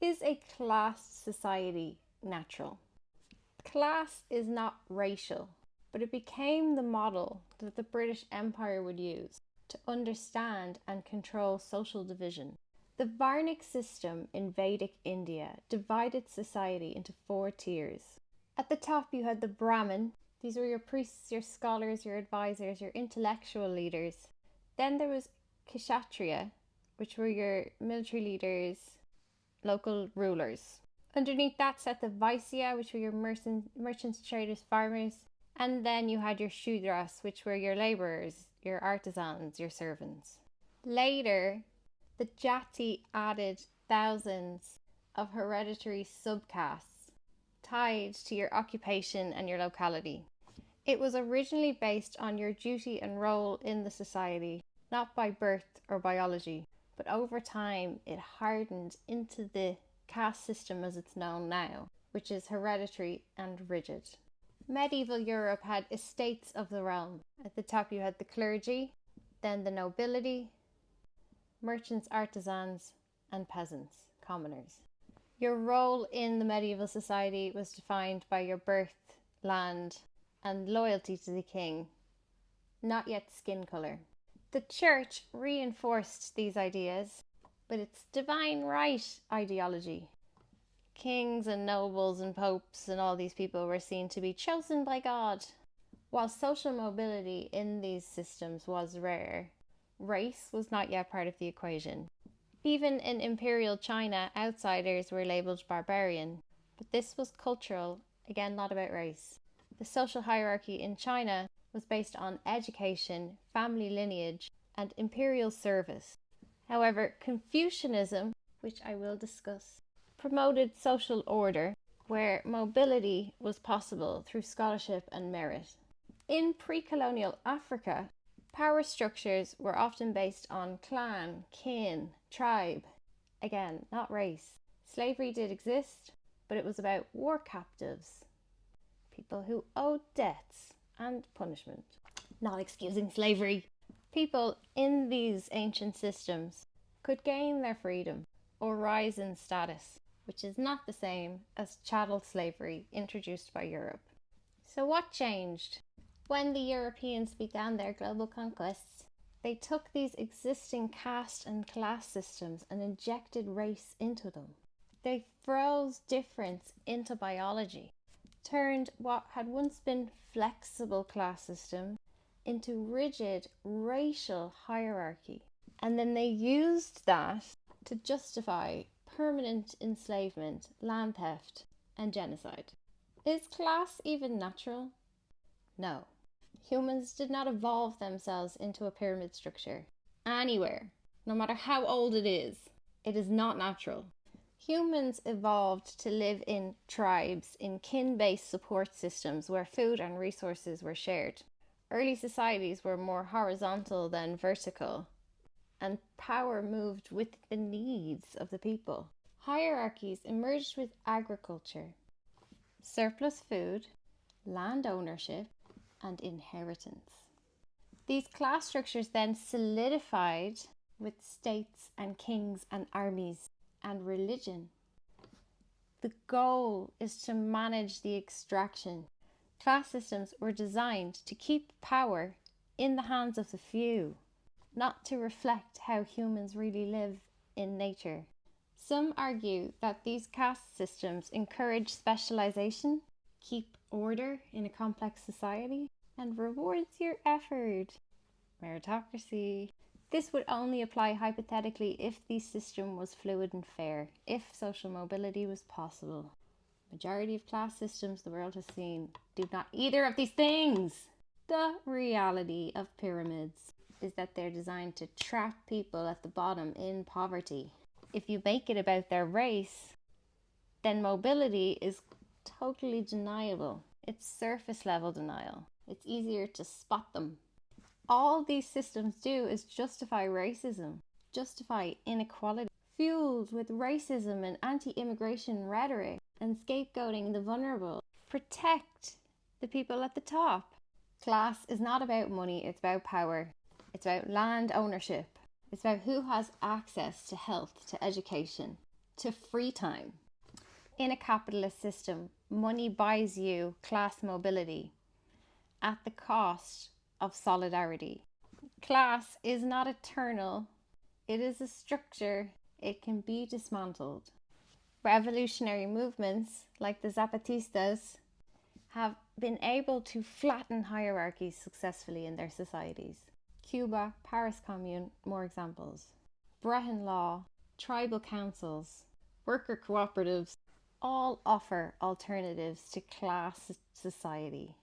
Is a class society natural? Class is not racial, but it became the model that the British Empire would use to understand and control social division. The Varnic system in Vedic India divided society into 4 tiers. At the top, you had the Brahmin. These were your priests, your scholars, your advisors, your intellectual leaders. Then there was Kshatriya, which were your military leaders, local rulers. Underneath that sat the Vaisya, which were your merchants, traders, farmers. And then you had your Shudras, which were your labourers, your artisans, your servants. Later, the Jati added thousands of hereditary subcastes tied to your occupation and your locality. It was originally based on your duty and role in the society, not by birth or biology, but over time it hardened into the caste system as it's known now, which is hereditary and rigid. Medieval Europe had estates of the realm. At the top you had the clergy, then the nobility, merchants, artisans, and peasants, commoners. Your role in the medieval society was defined by your birth, land, and loyalty to the king, not yet skin colour. The church reinforced these ideas with its divine right ideology. Kings and nobles and popes and all these people were seen to be chosen by God. While social mobility in these systems was rare, race was not yet part of the equation. Even in imperial China, outsiders were labelled barbarian, but this was cultural, again not about race. The social hierarchy in China was based on education, family lineage, and imperial service. However, Confucianism, which I will discuss, promoted social order, where mobility was possible through scholarship and merit. In pre-colonial Africa, power structures were often based on clan, kin, tribe. Again, not race. Slavery did exist, but it was about war captives, people who owed debts and punishment. Not excusing slavery. People in these ancient systems could gain their freedom or rise in status, which is not the same as chattel slavery introduced by Europe. So what changed? When the Europeans began their global conquests, they took these existing caste and class systems and injected race into them. They froze difference into biology, turned what had once been flexible class systems into rigid racial hierarchy. And then they used that to justify permanent enslavement, land theft, and genocide. Is class even natural? No. Humans did not evolve themselves into a pyramid structure. Anywhere, no matter how old it is not natural. Humans evolved to live in tribes, in kin-based support systems where food and resources were shared. Early societies were more horizontal than vertical, and power moved with the needs of the people. Hierarchies emerged with agriculture, surplus food, land ownership, and inheritance. These class structures then solidified with states and kings and armies and religion. The goal is to manage the extraction. Class systems were designed to keep power in the hands of the few, not to reflect how humans really live in nature. Some argue that these caste systems encourage specialization, keep order in a complex society, and rewards your effort. Meritocracy. This would only apply hypothetically if the system was fluid and fair, if social mobility was possible. Majority of class systems the world has seen do not either of these things. The reality of pyramids is that they're designed to trap people at the bottom in poverty. If you make it about their race, then mobility is totally deniable. It's surface level denial. It's easier to spot them. All these systems do is justify racism, justify inequality, fueled with racism and anti-immigration rhetoric and scapegoating the vulnerable. Protect the people at the top. Class is not about money, it's about power. It's about land ownership. It's about who has access to health, to education, to free time. In a capitalist system, money buys you class mobility at the cost of solidarity. Class is not eternal, it is a structure, it can be dismantled. Revolutionary movements like the Zapatistas have been able to flatten hierarchies successfully in their societies. Cuba, Paris Commune, more examples. Breton law, tribal councils, worker cooperatives all offer alternatives to class society.